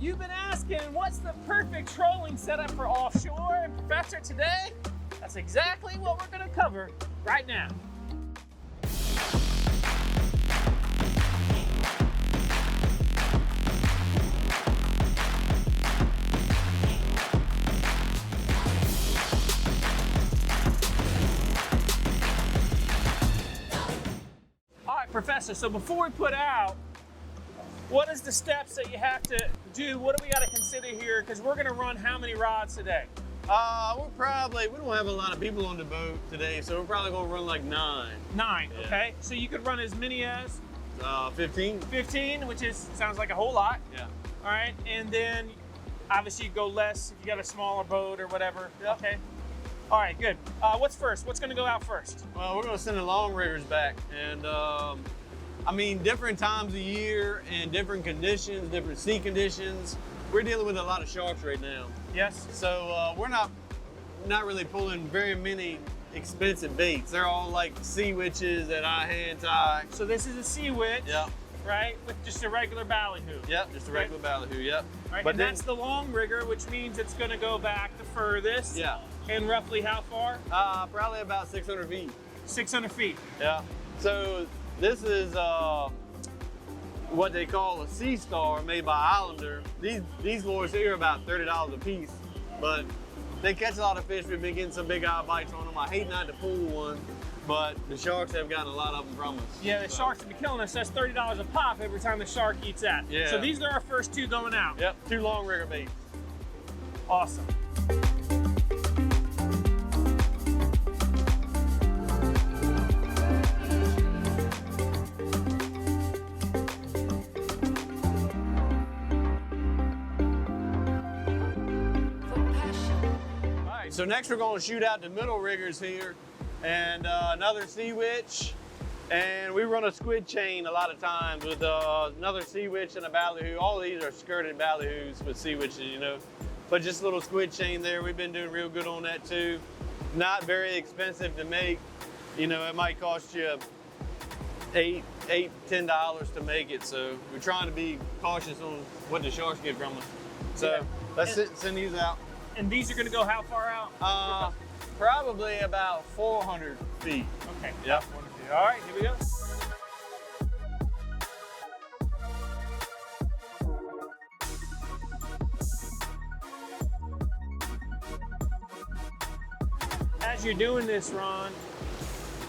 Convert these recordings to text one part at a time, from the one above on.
You've been asking what's the perfect trolling setup for offshore, and Professor, today, that's exactly what we're going to cover right now. All right, Professor, so before we put out, what is the steps that you have to do? What do we got to consider here? Because we're going to run how many rods today? We don't have a lot of people on the boat today, so we're probably going to run like 9. 9, Yeah. okay. So you could run as many as? 15. 15, which sounds like a whole lot. Yeah. All right, and then obviously you go less if you got a smaller boat or whatever. Yep. Okay. All right, good. What's first? What's going to go out first? Well, we're going to send the long riggers back, and I mean, different times of year and different conditions, different sea conditions. We're dealing with a lot of sharks right now. Yes. So we're not really pulling very many expensive baits. They're all like sea witches that I hand tie. So this is a sea witch, Yep. right? With just a regular ballyhoo. Yep, just a regular ballyhoo, yep. Right, But and then, that's the long rigger, which means it's going to go back the furthest. yeah, And roughly how far? probably about 600 feet. 600 feet. Yeah. So this is what they call a sea star made by Islander. These lures here are about $30 a piece, but they catch a lot of fish. We've been getting some big eye bites on them. I hate not to pull one, but the sharks have gotten a lot of them from us. Yeah, the sharks have been killing us. That's $30 a pop every time the shark eats that. Yeah. So these are our first 2 going out. Yep, 2 long rigger baits. Awesome. So next we're going to shoot out the middle riggers here and another sea witch, and we run a squid chain a lot of times with another sea witch and a ballyhoo. All of these are skirted ballyhoos with sea witches, you know, but just a little squid chain there. We've been doing real good on that too. Not very expensive to make. You know, it might cost you $8, $10 to make it, so we're trying to be cautious on what the sharks get from us. So Yeah. let's send these out. And these are going to go how far out? Probably about 400 feet. Okay. Yep. All right, here we go. As you're doing this, Ron,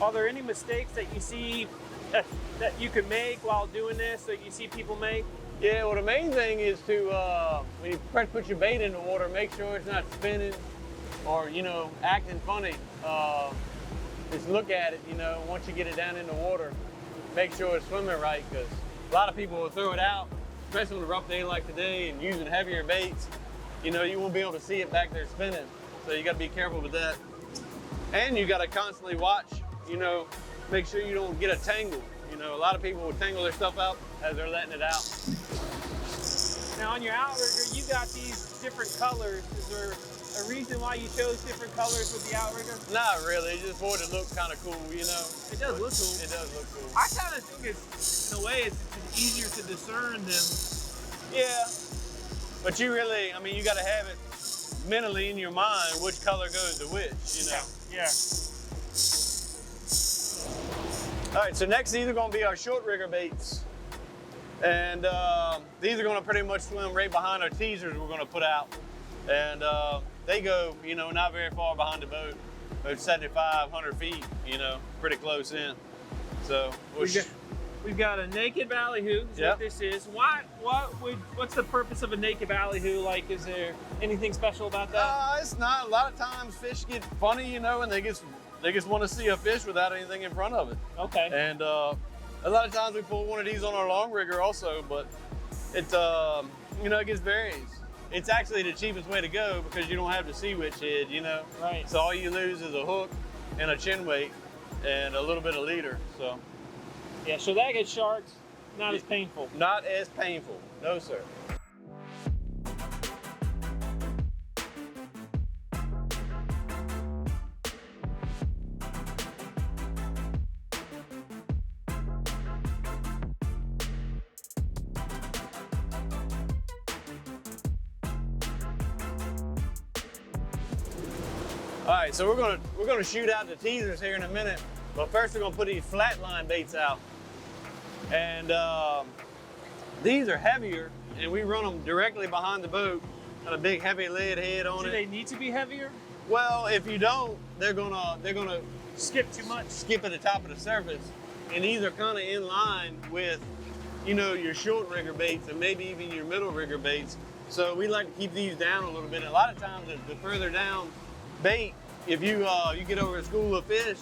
are there any mistakes that you see that you could make while doing this, that you see people make? Yeah, well, the main thing is to, when you first put your bait in the water, make sure it's not spinning or, you know, acting funny. Just look at it, you know, once you get it down in the water, make sure it's swimming right, because a lot of people will throw it out, especially on a rough day like today and using heavier baits. You know, you won't be able to see it back there spinning, so you got to be careful with that. And you got to constantly watch, you know, make sure you don't get a tangle. You know, a lot of people will tangle their stuff out as they're letting it out. Now on your outrigger, you got these different colors. Is there a reason why you chose different colors with the outrigger? Not really, just for it to look kind of cool, you know? It does look cool. It does look cool. I kind of think it's, in a way, it's easier to discern them. Yeah, but you really, I mean, you got to have it mentally in your mind which color goes to which, you know? Yeah. All right, so next these are going to be our short rigger baits. And these are going to pretty much swim right behind our teasers we're going to put out. And they go, you know, not very far behind the boat, about 75, 100 feet, you know, pretty close in. So We've got a naked ballyhoo, is what this is. What's the purpose of a naked ballyhoo? Like, is there anything special about that? It's not. A lot of times fish get funny, you know, and they just want to see a fish without anything in front of it. Okay. And a lot of times we pull one of these on our long rigger also, but it, you know, it just varies. It's actually the cheapest way to go because you don't have the sea witch head, you know? Right. So all you lose is a hook and a chin weight and a little bit of leader, so. Yeah, so that gets sharks, not as painful. Not as painful, no sir. All right, so we're gonna shoot out the teasers here in a minute, but first we're gonna put these flatline baits out. And these are heavier, and we run them directly behind the boat. Got a big heavy lead head on it. Do they need to be heavier? Well, if you don't, they're gonna Skip too much. skip at the top of the surface. And these are kind of in line with, you know, your short rigger baits and maybe even your middle rigger baits. So we like to keep these down a little bit. A lot of times, the further down bait, if you get over a school of fish,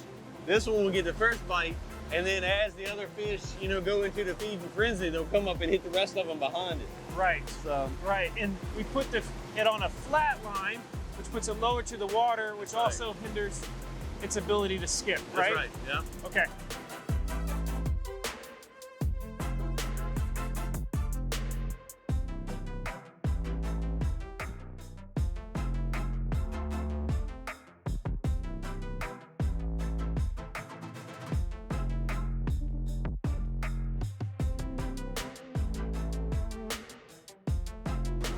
this one will get the first bite, and then as the other fish, you know, go into the feeding frenzy, they'll come up and hit the rest of them behind it. Right. So right, and we put it on a flat line, which puts it lower to the water, which also hinders its ability to skip. Right. That's right. Yeah. Okay.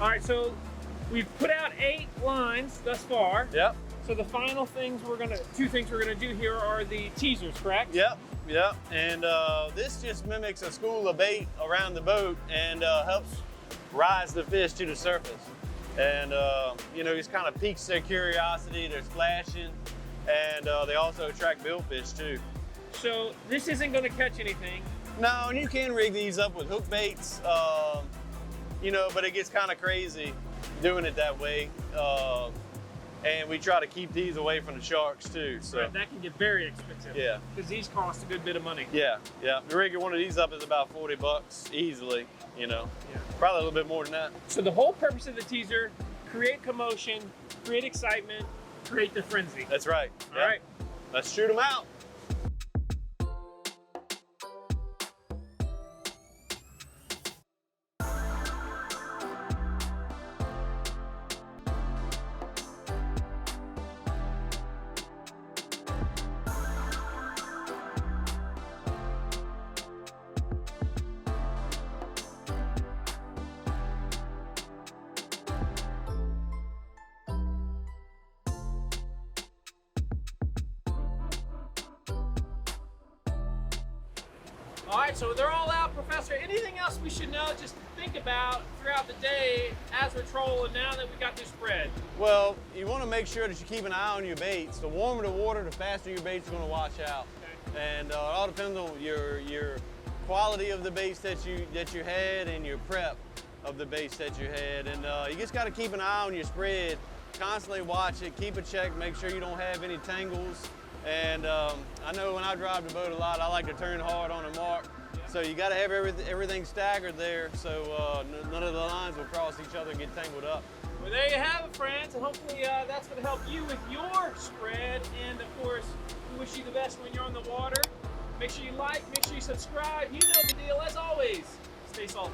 All right, so we've put out 8 lines thus far. Yep. So the final things two things we're gonna do here are the teasers, correct? Yep. Yep. And this just mimics a school of bait around the boat and helps rise the fish to the surface. And you know, just kind of piques their curiosity. They're splashing, and they also attract billfish too. So this isn't gonna catch anything. No, and you can rig these up with hook baits. You know, but it gets kind of crazy doing it that way. And we try to keep these away from the sharks too. So Right, that can get very expensive. Yeah. Because these cost a good bit of money. yeah, yeah. The rigging one of these up is about $40 easily. You know, Yeah. probably a little bit more than that. So the whole purpose of the teaser, create commotion, create excitement, create the frenzy. That's right. All Yeah. right. Let's shoot them out. All right, so they're all out, Professor. Anything else we should know, just to think about throughout the day as we're trolling now that we got this spread? Well, you want to make sure that you keep an eye on your baits. The warmer the water, the faster your bait's going to wash out. Okay. And it all depends on your quality of the baits that you had and your prep of the baits that you had. And you just got to keep an eye on your spread. Constantly watch it, keep a check, make sure you don't have any tangles. And I know when I drive the boat a lot, I like to turn hard on a mark. So you got to have everything staggered there, so none of the lines will cross each other and get tangled up. Well, there you have it, friends. And hopefully that's going to help you with your spread. And of course, we wish you the best when you're on the water. Make sure you like, make sure you subscribe. You know the deal. As always, stay salty.